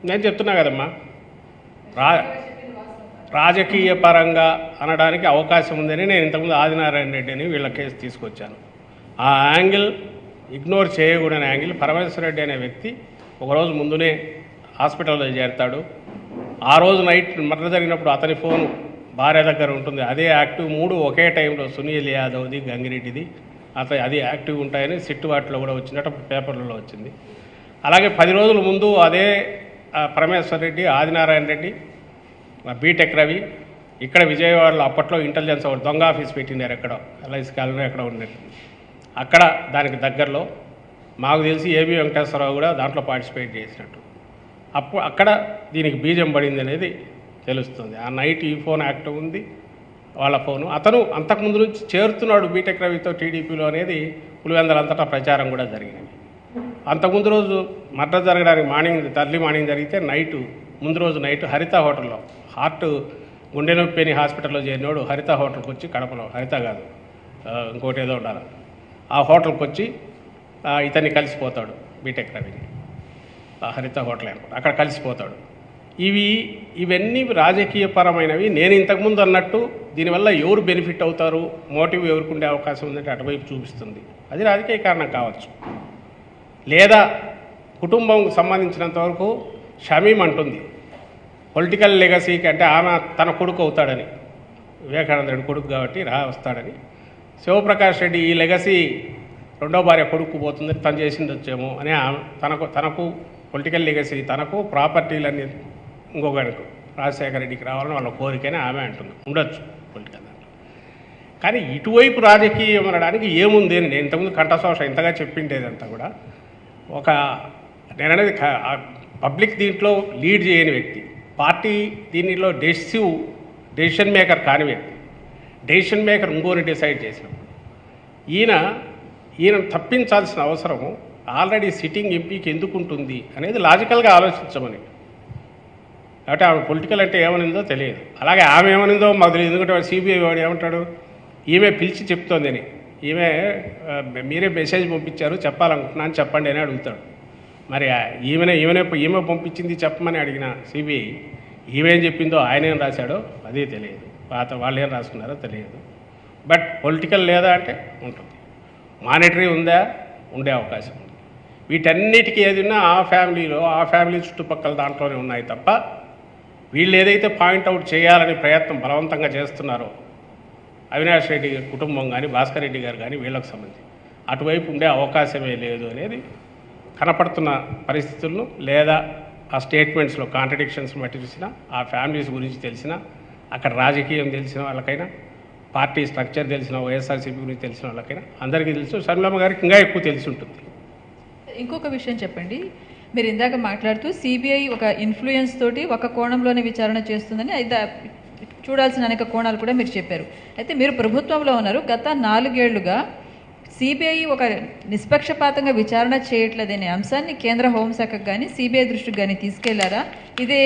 నేను చెప్తున్నా కదమ్మా, రాజకీయ పరంగా అనడానికి అవకాశం ఉందని నేను ఇంతకుముందు ఆదినారాయణ రెడ్డి అని వీళ్ళ కేసు తీసుకొచ్చాను. ఆ యాంగిల్ ఇగ్నోర్ చేయకూడని యాంగిల్. పరమేశ్వర రెడ్డి అనే వ్యక్తి ఒకరోజు ముందునే హాస్పిటల్లో చేరుతాడు. ఆ రోజు నైట్ మర్డర్ జరిగినప్పుడు అతని ఫోను భార్య దగ్గర ఉంటుంది. అదే యాక్టివ్. 3 ఒకే టైంలో సునీల్ యాదవ్ది, గంగిరెడ్డిది, అది యాక్టివ్ ఉంటాయని సిట్టు వాటిలో కూడా వచ్చినట్టు పేపర్లలో వచ్చింది. అలాగే 10 రోజుల ముందు అదే పరమేశ్వర రెడ్డి, ఆదినారాయణ రెడ్డి, బీటెక్ రవి ఇక్కడ విజయవాడలో అప్పట్లో ఇంటెలిజెన్స్ ఒకటి దొంగ ఆఫీస్ పెట్టినారు ఎక్కడో, ఎల్ఐసి కాలంలో ఎక్కడో ఉన్నట్టు. అక్కడ దానికి దగ్గరలో మాకు తెలిసి ఏబి వెంకటేశ్వరరావు కూడా దాంట్లో పార్టిసిపేట్ చేసినట్టు. అక్కడ దీనికి బీజం పడింది అనేది తెలుస్తుంది. ఆ నైట్ ఈ ఫోన్ యాక్టివ్ ఉంది, వాళ్ళ ఫోను. అతను అంతకుముందు నుంచి చేరుతున్నాడు బీటెక్ రవితో టీడీపీలో అనేది పులివెందలంతటా ప్రచారం కూడా జరిగింది. అంతకుముందు రోజు మర్డర్ జరగడానికి ఎర్లీ మార్నింగ్ జరిగితే ముందు రోజు నైట్ హరిత హోటల్లో గుండె నొప్పి అని హాస్పిటల్లో చేరినోడు హరిత హోటల్కి వచ్చి, కడపలో హరిత కాదు ఇంకోటి ఏదో ఉండాలి, ఆ హోటల్కి వచ్చి ఇతన్ని కలిసిపోతాడు బీటెక్ రవిని. హరిత హోటల్ అనుకుంటా, అక్కడ కలిసిపోతాడు. ఇవన్నీ రాజకీయపరమైనవి. నేను ఇంతకుముందు అన్నట్టు దీనివల్ల ఎవరు బెనిఫిట్ అవుతారు, మోటివ్ ఎవరికి ఉండే అవకాశం ఉందంటే అటువైపు చూపిస్తుంది. అది రాజకీయ కారణం కావచ్చు. లేదా కుటుంబం సంబంధించినంత వరకు షమీం అంటుంది పొలిటికల్ లెగసీకి, అంటే ఆమె తన కొడుకు అవుతాడని, వివేకానంద రెడ్డి కొడుకు కాబట్టి వస్తాడని. శివప్రకాష్ రెడ్డి ఈ లెగసీ రెండో భార్య కొడుకు పోతుందని తను చేసింది వచ్చేమో అని తనకు పొలిటికల్ లెగసీ, తనకు ప్రాపర్టీలన్నీ ఇంకొకరికి రాజశేఖర రెడ్డికి రావాలని వాళ్ళ కోరికనే ఆమె అంటుంది. ఉండొచ్చు పొలిటికల్ దాంట్లో. కానీ ఇటువైపు రాజకీయం అనడానికి ఏముంది అని నేను ఇంతకుముందు కంఠశోష ఇంతగా చెప్పిండేదంతా కూడా నేననేది పబ్లిక్ దీంట్లో లీడ్ చేయని వ్యక్తి, పార్టీ దీనిలో డెసిషన్ మేకర్ కాని వ్యక్తి. డెసిషన్ మేకర్ ఇంకోని డిసైడ్ చేసినప్పుడు ఈయన తప్పించాల్సిన అవసరము ఆల్రెడీ సిట్టింగ్ ఎంపీకి ఎందుకు ఉంటుంది అనేది లాజికల్గా ఆలోచించమని. కాబట్టి ఆమె పొలిటికల్ అంటే ఏమనిందో తెలియదు. అలాగే ఆమె ఏమనిందో మాకు తెలియదు. ఎందుకంటే సిబిఐ వాడు ఏమంటాడు, ఈమె పిలిచి చెప్తోందని, ఈమె మీరే మెసేజ్ పంపించారు చెప్పాలనుకుంటున్నాను చెప్పండి అని అడుగుతాడు. మరి ఈమె పంపించింది చెప్పమని అడిగిన సిబిఐ ఈమెం చెప్పిందో ఆయన ఏం రాశాడో అదే తెలియదు, వాళ్ళు ఏం రాసుకున్నారో తెలియదు. బట్ పొలిటికల్ లేదా అంటే ఉంటుంది, మానిటరీ ఉందా, ఉండే అవకాశం ఉంది. వీటన్నిటికీ ఏది ఉన్నా ఆ ఫ్యామిలీ చుట్టుపక్కల దాంట్లోనే ఉన్నాయి తప్ప వీళ్ళు ఏదైతే పాయింట్అవుట్ చేయాలని ప్రయత్నం బలవంతంగా చేస్తున్నారో అవినాష్ రెడ్డి కుటుంబం కానీ భాస్కర్ రెడ్డి గారు కానీ వీళ్ళకి సంబంధించి అటువైపు ఉండే అవకాశమే లేదు అనేది కనపడుతున్న పరిస్థితులను, లేదా ఆ స్టేట్మెంట్స్లో కాంట్రడిక్షన్స్ బట్టి చూసినా, ఆ ఫ్యామిలీస్ గురించి తెలిసినా, అక్కడ రాజకీయం తెలిసిన వాళ్ళకైనా, పార్టీ స్ట్రక్చర్ తెలిసిన వైఎస్ఆర్సీపీ గురించి తెలిసిన వాళ్ళకైనా అందరికీ తెలుసు. షర్మిలమ్మ గారికి ఇంకా ఎక్కువ తెలిసి ఉంటుంది. ఇంకొక విషయం చెప్పండి, మీరు ఇందాక మాట్లాడుతూ సిబిఐ ఒక ఇన్ఫ్లుయెన్స్ తోటి ఒక కోణంలోనే విచారణ చేస్తుందని అయితే చూడాల్సిన అనేక కోణాలు కూడా మీరు చెప్పారు. అయితే మీరు ప్రభుత్వంలో ఉన్నారు, గత 4 ఏళ్లుగా సిబిఐ ఒక నిష్పక్షపాతంగా విచారణ చేయట్లేదనే అంశాన్ని కేంద్ర హోంశాఖకు కానీ సిబిఐ దృష్టికి కానీ తీసుకెళ్లారా? ఇదే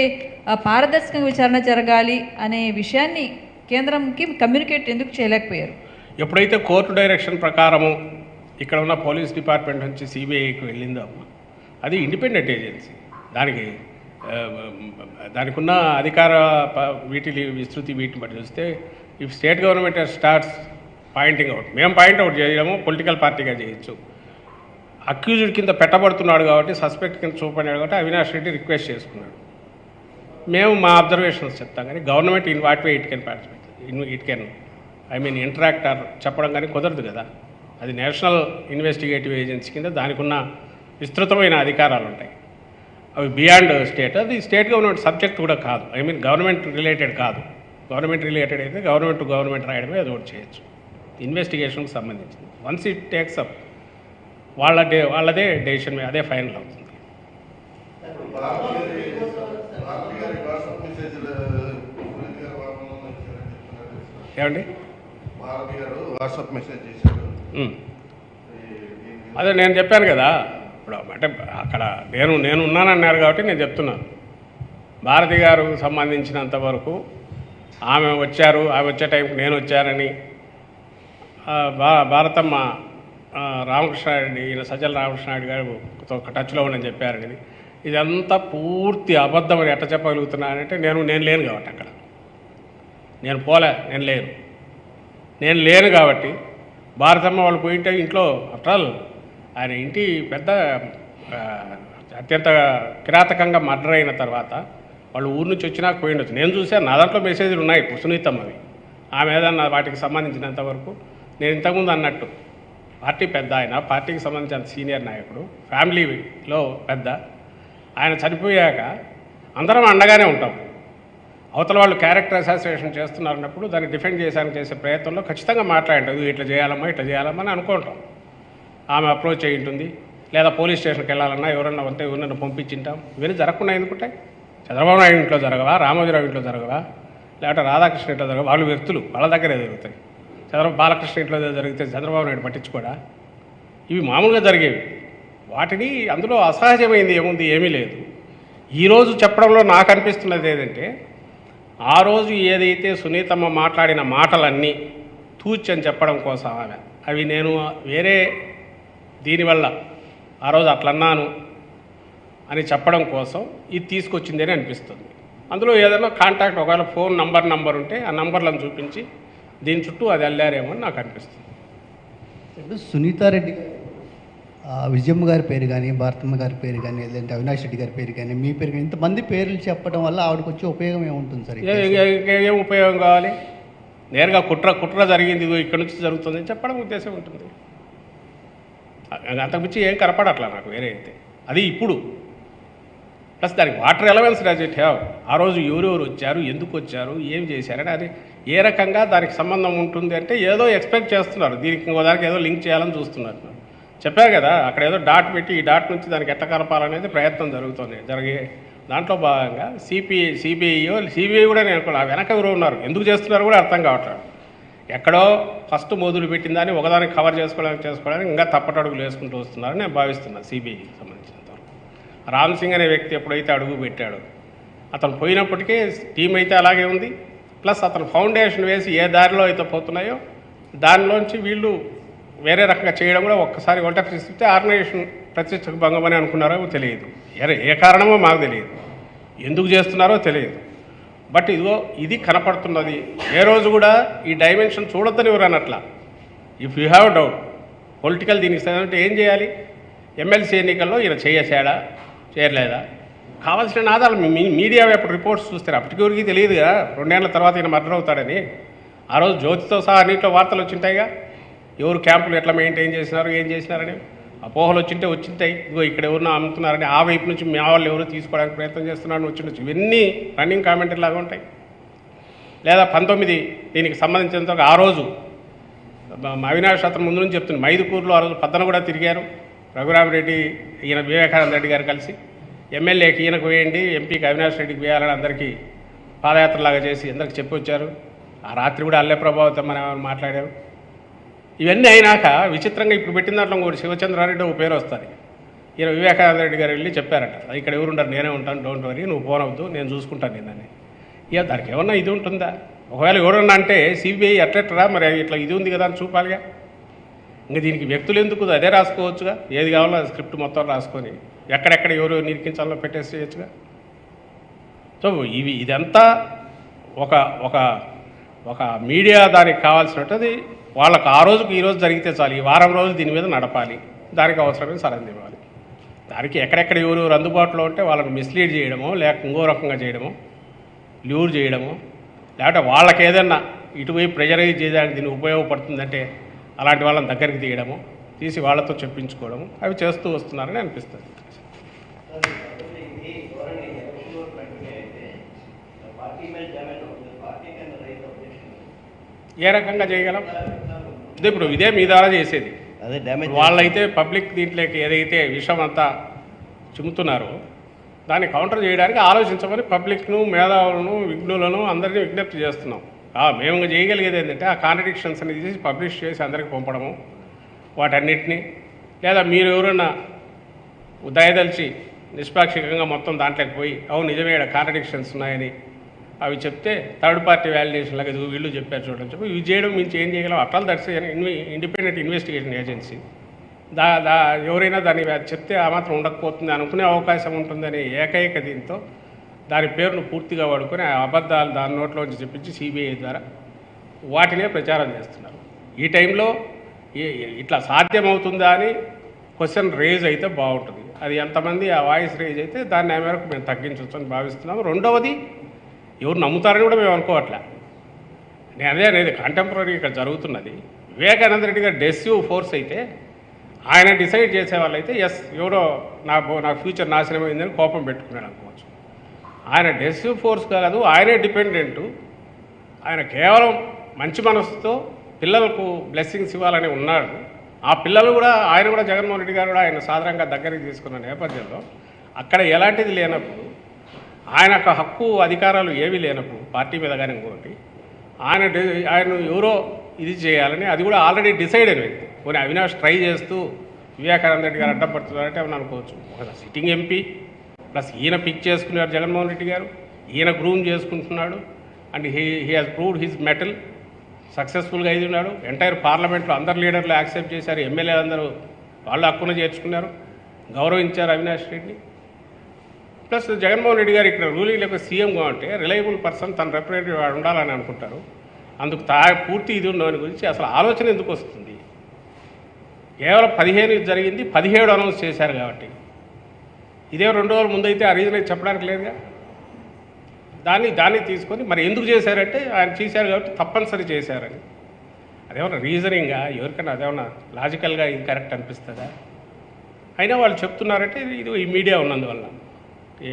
పారదర్శకంగా విచారణ జరగాలి అనే విషయాన్ని కేంద్రంకి కమ్యూనికేట్ ఎందుకు చేయలేకపోయారు? ఎప్పుడైతే కోర్టు డైరెక్షన్ ప్రకారము ఇక్కడ ఉన్న పోలీస్ డిపార్ట్మెంట్ నుంచి సిబిఐకి వెళ్ళిందో అది ఇండిపెండెంట్ ఏజెన్సీ, దానికి ఉన్న అధికార విస్తృతి వీటిని బట్టి చూస్తే if state government starts pointing out, మేము పాయింట్అవుట్ చేయడము పొలిటికల్ పార్టీగా చేయొచ్చు. అక్యూజ్డ్ కింద పెట్టబడుతున్నాడు కాబట్టి, సస్పెక్ట్ కింద చూపడినాడు కాబట్టి అవినాష్ రెడ్డి రిక్వెస్ట్ చేసుకున్నాడు. మేము మా అబ్జర్వేషన్స్ చెప్తాం, కానీ government in what way it can interact or చెప్పడం కానీ కుదరదు కదా. అది నేషనల్ ఇన్వెస్టిగేటివ్ ఏజెన్సీ కింద దానికి ఉన్న విస్తృతమైన అధికారాలు ఉంటాయి. అవి బియాండ్ స్టేట్, అది స్టేట్ గవర్నమెంట్ సబ్జెక్ట్ కూడా కాదు. గవర్నమెంట్ రిలేటెడ్ కాదు. గవర్నమెంట్ రిలేటెడ్ అయితే గవర్నమెంట్ టు గవర్నమెంట్ రాయడమే అది ఒకటి చేయొచ్చు, ఇన్వెస్టిగేషన్కి సంబంధించింది. వన్స్ ఇట్ టేక్స్ అప్ వాళ్ళదే డెసిషన్, అదే ఫైనల్ అవుతుంది. ఏమండి అదే నేను చెప్పాను కదా, ఇప్పుడు అంటే అక్కడ నేను ఉన్నానన్నారు కాబట్టి నేను చెప్తున్నాను. భారతి గారు సంబంధించినంత వరకు ఆమె వచ్చే టైంకి నేను వచ్చానని భారతమ్మ రామకృష్ణారెడ్డి, ఈయన సజ్జల రామకృష్ణారెడ్డి గారు ఒక టచ్లో ఉండని చెప్పారని, ఇదంతా పూర్తి అబద్ధం అని ఎట్లా చెప్పగలుగుతున్నానంటే నేను లేను కాబట్టి అక్కడ నేను లేను కాబట్టి భారతమ్మ వాళ్ళు పోయింటే ఇంట్లో ఆఫ్టర్ ఆయన ఇంటి పెద్ద అత్యంత కిరాతకంగా మర్డర్ అయిన తర్వాత వాళ్ళు ఊరి నుంచి వచ్చినాక పోయిండొచ్చు. నేను చూసాను, నా దాంట్లో మెసేజ్లు ఉన్నాయి సునీతమ్మవి. ఆమె ఏదన్నా వాటికి సంబంధించినంత వరకు నేను ఇంతకుముందు అన్నట్టు పార్టీ పెద్ద ఆయన, పార్టీకి సంబంధించిన సీనియర్ నాయకుడు, ఫ్యామిలీలో పెద్ద ఆయన చనిపోయాక అందరం అండగానే ఉంటాం. అవతల వాళ్ళు క్యారెక్టర్ అసోసియేషన్ చేస్తున్నారన్నప్పుడు దాన్ని డిఫెండ్ చేసే ప్రయత్నంలో ఖచ్చితంగా మాట్లాడండి, ఇట్లా చేయాలమ్మా అని అనుకుంటాం. ఆమె అప్రోచ్ అయి ఉంటుంది, లేదా పోలీస్ స్టేషన్కి వెళ్ళాలన్నా ఎవరన్నా ఉంటే ఎవరన్నా పంపించింటాం. ఇవన్నీ జరగకుండా ఎందుకుంటాయి? చంద్రబాబు నాయుడు ఇంట్లో జరగవా, రామోజీరావు ఇంట్లో జరగవా, లేకపోతే రాధాకృష్ణ ఇంట్లో జరగవా? వాళ్ళు వ్యక్తులు, వాళ్ళ దగ్గరే జరుగుతాయి. బాలకృష్ణ ఇంట్లో జరిగితే చంద్రబాబు నాయుడు పట్టించుకోడా? ఇవి మామూలుగా జరిగేవి. వాటిని అందులో అసహజమైంది ఏమీ లేదు. ఈరోజు చెప్పడంలో నాకు అనిపిస్తున్నది ఏంటంటే, ఆ రోజు ఏదైతే సునీతమ్మ మాట్లాడిన మాటలన్నీ తూచి అని చెప్పడం కోసం అవి నేను వేరే దీనివల్ల ఆ రోజు అట్లన్నాను అని చెప్పడం కోసం ఇది తీసుకొచ్చింది అని అనిపిస్తుంది. అందులో ఏదైనా కాంటాక్ట్ ఒకవేళ ఫోన్ నంబర్ ఉంటే ఆ నంబర్లను చూపించి దీని చుట్టూ అది వెళ్ళారేమో అని నాకు అనిపిస్తుంది. ఇప్పుడు సునీతారెడ్డి విజయమ్మ గారి పేరు కానీ, భారతమ్మ గారి పేరు కానీ, లేదంటే అవినాష్ రెడ్డి గారి పేరు కానీ, మీ పేరు కానీ, ఇంతమంది పేర్లు చెప్పడం వల్ల ఆవిడకి వచ్చే ఉపయోగం ఏముంటుంది సార్? ఏం ఉపయోగం కావాలి? నేరుగా కుట్ర జరిగింది, ఇక్కడ నుంచి జరుగుతుంది చెప్పడం ఉద్దేశం ఉంటుంది. అంతకుమించి ఏం కనపడట్లా నాకు వేరే అయితే. అది ఇప్పుడు ప్లస్ దానికి water allowance does it have. ఆ రోజు ఎవరెవరు వచ్చారు, ఎందుకు వచ్చారు, ఏం చేశారని అది ఏ రకంగా దానికి సంబంధం ఉంటుంది అంటే ఏదో ఎక్స్పెక్ట్ చేస్తున్నారు. దీనికి ఇంకో దానికి ఏదో లింక్ చేయాలని చూస్తున్నారు. చెప్పారు కదా, అక్కడ ఏదో డాట్ పెట్టి ఈ డాట్ నుంచి దానికి ఎట్ట కలపాలనేది ప్రయత్నం జరిగే దాంట్లో భాగంగా సిబిఐ కూడా నేను అనుకున్నా. వెనక ఎవరు ఉన్నారు, ఎందుకు చేస్తున్నారు కూడా అర్థం కావట్లేదు. ఎక్కడో ఫస్ట్ మొదలు పెట్టిందని ఒకదానికి కవర్ చేసుకోవడానికి ఇంకా తప్పటడుగులు వేసుకుంటూ వస్తున్నారని నేను భావిస్తున్నాను. సిబిఐకి సంబంధించినంతవరకు రామ్ సింగ్ అనే వ్యక్తి ఎప్పుడైతే అడుగు పెట్టాడో అతను పోయినప్పటికీ టీం అయితే అలాగే ఉంది. ప్లస్ అతను ఫౌండేషన్ వేసి ఏ దారిలో అయితే పోతున్నాయో దానిలోంచి వీళ్ళు వేరే రకంగా చేయడం కూడా ఒక్కసారి ఓటర్స్ ఇస్తే ఆర్గనైజేషన్ ప్రతిష్టకు భంగం అని అనుకున్నారో తెలియదు. ఏ కారణమో మాకు తెలియదు, ఎందుకు చేస్తున్నారో తెలియదు. బట్ ఇది కనపడుతున్నది. ఏ రోజు కూడా ఈ డైమెన్షన్ చూడొద్దని ఎవరు అన్నట్లా. If you have doubt political దీనికి అంటే ఏం చేయాలి? ఎమ్మెల్సీ ఎన్నికల్లో ఈయన చేయలేదా కావాల్సిన ఆధారాలు మీడియా ఎప్పుడు రిపోర్ట్స్ చూస్తారు. అప్పటికి తెలియదు కదా 2 ఏళ్ల తర్వాత ఈయన మర్డర్ అవుతాడని. ఆ రోజు జ్యోతితో సహా అన్నింటిలో వార్తలు వచ్చింటాయిగా, ఎవరు క్యాంపులు ఎట్లా మెయింటైన్ చేసినారు, ఏం చేసినారని అపోహలు వచ్చింటాయి. ఇదిగో ఇక్కడ ఎవరినో అమ్ముతున్నారని ఆ వైపు నుంచి మా వాళ్ళు ఎవరు తీసుకోవడానికి ప్రయత్నం చేస్తున్నారని వచ్చిండొచ్చు. ఇవన్నీ రన్నింగ్ కామెంటరీ లాగా ఉంటాయి. లేదా 19 దీనికి సంబంధించినంత ఆ రోజు అవినాష్ అతను ముందు నుంచి చెప్తుంది, మైదుకూరులో ఆ రోజు పద్దన కూడా తిరిగారు రఘురామరెడ్డి, ఈయన వివేకానంద రెడ్డి గారు కలిసి ఎమ్మెల్యేకి ఈయనకు వేయండి, ఎంపీకి అవినాష్ రెడ్డికి వేయాలని అందరికీ పాదయాత్రలాగా చేసి అందరికి చెప్పి వచ్చారు. ఆ రాత్రి కూడా అల్లె ప్రభావితం అని మాట్లాడారు. ఇవన్నీ అయినాక విచిత్రంగా ఇప్పుడు పెట్టిన దాంట్లో కూడా శివచంద్రారెడ్డి ఒక పేరు వస్తుంది. ఈయన వివేకానంద రెడ్డి గారు వెళ్ళి చెప్పారట, ఇక్కడ ఎవరు ఉండరు, నేనే ఉంటాను, డోంట్ వరీ, నువ్వు ఫోన్ అవద్దు, నేను చూసుకుంటాను నిన్నని. ఇక దానికి ఏమన్నా ఇది ఉంటుందా? ఒకవేళ ఎవరన్నా అంటే సిబిఐ ఎట్లెట్టరా మరి ఇట్లా ఇది ఉంది కదా అని చూపాలిగా. ఇంకా దీనికి వ్యక్తులు ఎందుకు, అదే రాసుకోవచ్చుగా, ఏది కావాలో స్క్రిప్ట్ మొత్తం రాసుకొని ఎక్కడెక్కడ ఎవరు నిరికించాలో పెట్టేసేయచ్చుగా. సో ఇదంతా ఒక మీడియా దానికి కావాల్సినది వాళ్ళకు ఆ రోజుకి ఈరోజు జరిగితే చాలు, ఈ వారం రోజులు దీని మీద నడపాలి, దానికి అవసరమైన సలహా ఇవ్వాలి. దానికి ఎక్కడెక్కడ ఎవరు అందుబాటులో ఉంటే వాళ్ళని మిస్లీడ్ చేయడమో, లేక ఇంకో రకంగా చేయడమో, ల్యూర్ చేయడమో, లేకపోతే వాళ్ళకి ఏదన్నా ఇటువైపు ప్రెజరైజ్ చేయడానికి దీన్ని ఉపయోగపడుతుందంటే అలాంటి వాళ్ళని దగ్గరికి తీయడము, తీసి వాళ్ళతో చెప్పించుకోవడము, అవి చేస్తూ వస్తున్నారని అనిపిస్తుంది. ఏ రకంగా చేయగలం? ఇప్పుడు ఇదే మీ ద్వారా చేసేది. వాళ్ళైతే పబ్లిక్ దీంట్లోకి ఏదైతే విషయం అంతా చిమ్ముతున్నారో దాన్ని కౌంటర్ చేయడానికి ఆలోచించమని పబ్లిక్ను, మేధావులను, విఘ్నులను అందరినీ విజ్ఞప్తి చేస్తున్నాం. మేము చేయగలిగేది ఏంటంటే ఆ కాంట్రడిక్షన్స్ అనేది చేసి పబ్లిష్ చేసి అందరికి పంపడము వాటన్నిటినీ, లేదా మీరు ఎవరన్నా దయదలిచి నిష్పాక్షికంగా మొత్తం దాంట్లోకి పోయి అవును నిజమే కాంట్రడిక్షన్స్ ఉన్నాయని అవి చెప్తే థర్డ్ పార్టీ వ్యాలిడేషన్ లాగా ఇది వీళ్ళు చెప్పారు చూడని చెప్పి ఇవి చేయడం మించి ఏం చేయగలం? అట్లా దట్స్ ఇండిపెండెంట్ ఇన్వెస్టిగేషన్ ఏజెన్సీ. ఎవరైనా దాన్ని చెప్తే ఆ మాత్రం ఉండకపోతుంది అనుకునే అవకాశం ఉంటుందని ఏకైక దీంతో దాని పేరును పూర్తిగా వాడుకొని ఆ అబద్ధాలు దాని నోట్లోంచి చెప్పించి సిబిఐ ద్వారా వాటినే ప్రచారం చేస్తున్నారు. ఈ టైంలో ఇట్లా సాధ్యమవుతుందా అని క్వశ్చన్ రేజ్ అయితే బాగుంటుంది. అది ఎంతమంది ఆ వాయిస్ రేజ్ అయితే దాన్ని ఆ మేరకు మేము తగ్గించవచ్చు అని భావిస్తున్నాము. రెండవది, ఎవరు నమ్ముతారని కూడా మేము అనుకోవట్లే. నేను అదే అనేది కంటెంపరీ ఇక్కడ జరుగుతున్నది. వివేకానంద రెడ్డి గారు డెసివ్ ఫోర్స్ అయితే ఆయన డిసైడ్ చేసేవాళ్ళు అయితే ఎస్ ఎవడో నా ఫ్యూచర్ నాశనమైందని కోపం పెట్టుకున్నాడు అనుకోవచ్చు. ఆయన డెసివ్ ఫోర్స్ కాదు, ఆయనే డిపెండెంటు. ఆయన కేవలం మంచి మనసుతో పిల్లలకు బ్లెస్సింగ్స్ ఇవ్వాలని ఉన్నాడు. ఆ పిల్లలు కూడా ఆయన కూడా జగన్మోహన్ రెడ్డి గారు కూడా ఆయన సాధారణంగా దగ్గరికి తీసుకున్న నేపథ్యంలో అక్కడ ఎలాంటిది లేనప్పుడు, ఆయనకు హక్కు అధికారాలు ఏవి లేనప్పుడు పార్టీ మీద కానీ ఇంకోటి ఆయన ఎవరో ఇది చేయాలని అది కూడా ఆల్రెడీ డిసైడ్ అయిన వ్యక్తి. కొన్ని అవినాష్ ట్రై చేస్తూ వివేకానంద రెడ్డి గారు అడ్డపడుతున్నారంటే ఏమన్నా అనుకోవచ్చు. ఒక సిట్టింగ్ ఎంపీ ప్లస్ ఈయన పిక్ చేసుకున్నారు జగన్మోహన్ రెడ్డి గారు, ఈయన గ్రూమ్ చేసుకుంటున్నాడు. And he has proved his metal, సక్సెస్ఫుల్గా అయి ఉన్నాడు. ఎంటైర్ పార్లమెంట్లో అందరు లీడర్లు యాక్సెప్ట్ చేశారు, ఎమ్మెల్యేలు అందరూ వాళ్ళు హక్కున చేర్చుకున్నారు, గౌరవించారు అవినాష్ రెడ్డిని. ప్లస్ జగన్మోహన్ రెడ్డి గారు ఇక్కడ రూలింగ్ లేక సీఎంగా ఉంటే రిలయబుల్ పర్సన్ తన రిప్రజెంటేటివ్ వాడు ఉండాలని అనుకుంటారు. అందుకు పూర్తి ఇది ఉన్నదాని గురించి అసలు ఆలోచన ఎందుకు వస్తుంది? కేవలం 15 జరిగింది, 17 అనౌన్స్ చేశారు కాబట్టి ఇదే 2 రోజుల ముందు అయితే ఆ రీజన్ అయితే చెప్పడానికి లేదుగా. దాన్ని తీసుకొని మరి ఎందుకు చేశారంటే ఆయన చేశారు కాబట్టి తప్పనిసరి చేశారని. అదేమన్నా రీజనింగ్గా ఎవరికైనా అదేమన్నా లాజికల్గా ఇంకరెక్ట్ అనిపిస్తుందా? అయినా వాళ్ళు చెప్తున్నారంటే ఇది ఈ మీడియా ఉన్నందువల్ల,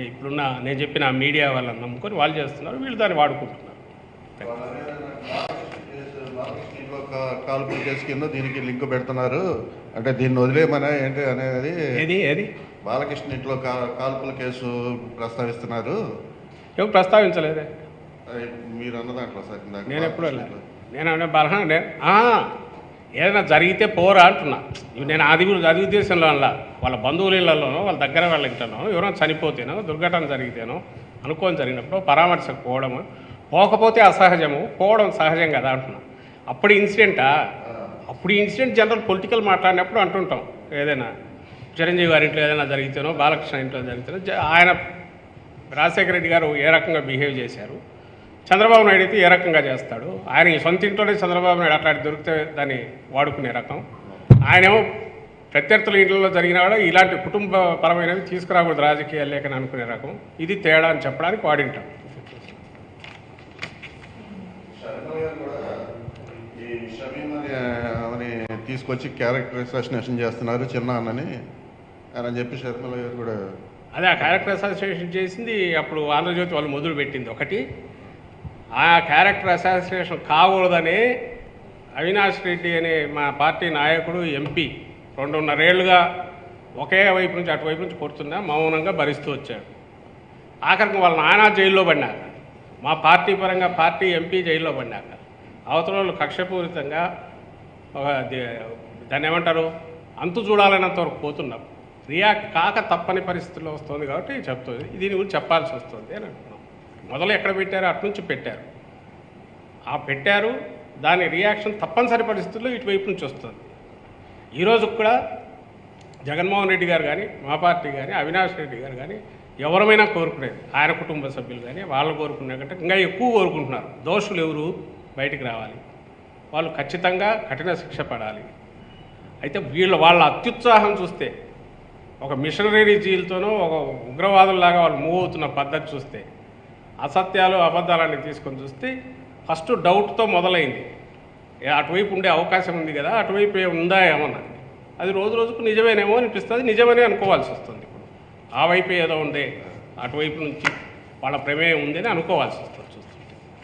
ఇప్పుడున్న నేను చెప్పిన మీడియా వాళ్ళని నమ్ముకొని వాళ్ళు చేస్తున్నారు, వీళ్ళు దాన్ని వాడుకుంటున్నారు. కాల్పుల కేసు కింద దీనికి లింక్ పెడుతున్నారు అంటే దీన్ని వదిలేమనా ఏంటి అనేది ఏది బాలకృష్ణ ఇంట్లో కాల్పుల కేసు ప్రస్తావిస్తున్నారు. ఎవరు ప్రస్తావించలేదే మీరు అన్న దాంట్లో సార్. నేను ఎప్పుడు నేను బలహంగా ఏదైనా జరిగితే పోరా అంటున్నా. నేను అది ఉద్దేశంలో అలా వాళ్ళ బంధువుల ఇళ్లలోనో వాళ్ళ దగ్గర వాళ్ళ ఇంట్లోనో ఎవరైనా చనిపోతేనో దుర్ఘటన జరిగితేనో అనుకోని జరిగినప్పుడు పరామర్శకు పోవడము, పోకపోతే అసహజము, పోవడం సహజం కదా అంటున్నా. అప్పుడు ఇన్సిడెంట్ జనరల్ పొలిటికల్ మాట్లాడినప్పుడు అంటుంటాం. ఏదైనా చిరంజీవి గారి ఇంట్లో ఏదైనా జరిగితేనో బాలకృష్ణ ఇంట్లో జరిగితేనో ఆయన రాజశేఖర రెడ్డి గారు ఏ రకంగా బిహేవ్ చేశారు, చంద్రబాబు నాయుడు అయితే ఏ రకంగా చేస్తాడు. ఆయన ఈ సొంత ఇంట్లోనే చంద్రబాబు నాయుడు అట్లాంటి దొరికితే దాన్ని వాడుకునే రకం. ఆయనేమో ప్రత్యర్థుల ఇంట్లో జరిగినా కూడా ఇలాంటి కుటుంబ పరమైనవి తీసుకురాకూడదు రాజకీయాలు లేకని అనుకునే రకం. ఇది తేడా అని చెప్పడానికి వాడింటాం. అని తీసుకొచ్చి క్యారెక్టర్ అసాసినేషన్ చేస్తున్నారు చిన్న అన్నని అని చెప్పి శర్మల గారు కూడా అదే ఆ క్యారెక్టర్ అసాసినేషన్ చేసింది అప్పుడు ఆంధ్రజ్యోతి వాళ్ళు మొదలు పెట్టింది ఒకటి. ఆ క్యారెక్టర్ అసాసినేషన్ కాకూడదని అవినాష్ రెడ్డి అనే మా పార్టీ నాయకుడు ఎంపీ 2.5 ఏళ్లుగా ఒకే వైపు నుంచి అటువైపు నుంచి కొడుతున్నా మౌనంగా భరిస్తూ వచ్చాడు. ఆఖరికి వాళ్ళ నాన్న జైల్లో పడినాక, మా పార్టీ పరంగా పార్టీ ఎంపీ జైల్లో పడినాక అవతల వాళ్ళు కక్షపూరితంగా దాన్ని ఏమంటారు అంతు చూడాలన్నంత వరకు పోతున్నాం. రియాక్ట్ కాక తప్పని పరిస్థితుల్లో వస్తుంది కాబట్టి చెప్తుంది. దీని గురించి చెప్పాల్సి వస్తుంది అని అంటున్నాం. మొదలు ఎక్కడ పెట్టారో అటు నుంచి పెట్టారు. దాని రియాక్షన్ తప్పనిసరి పరిస్థితుల్లో ఇటువైపు నుంచి వస్తుంది. ఈరోజు కూడా జగన్మోహన్ రెడ్డి గారు కానీ మా పార్టీ కానీ అవినాష్ రెడ్డి గారు కానీ ఎవరమైనా కోరుకునేది, ఆయన కుటుంబ సభ్యులు కానీ వాళ్ళు కోరుకునే కంటే ఇంకా ఎక్కువ కోరుకుంటున్నారు. దోషులు ఎవరు బయటికి రావాలి, వాళ్ళు ఖచ్చితంగా కఠిన శిక్ష పడాలి. అయితే వాళ్ళ అత్యుత్సాహం చూస్తే, ఒక మిషనరీ జీలతోనో ఒక ఉగ్రవాదుల్లాగా వాళ్ళు మూవ్ అవుతున్న పద్ధతి చూస్తే, అసత్యాలు అబద్ధాలన్నీ తీసుకొని చూస్తే ఫస్ట్ డౌట్తో మొదలైంది. అటువైపు ఉండే అవకాశం ఉంది కదా, అటువైపు ఉందా ఏమన్నది. అది రోజు రోజుకు నిజమేనేమో అనిపిస్తుంది, నిజమనే అనుకోవాల్సి వస్తుంది. ఇప్పుడు ఆ వైపు ఏదో ఉందే, అటువైపు నుంచి వాళ్ళ ప్రమేయం ఉందని అనుకోవాల్సి వస్తుంది.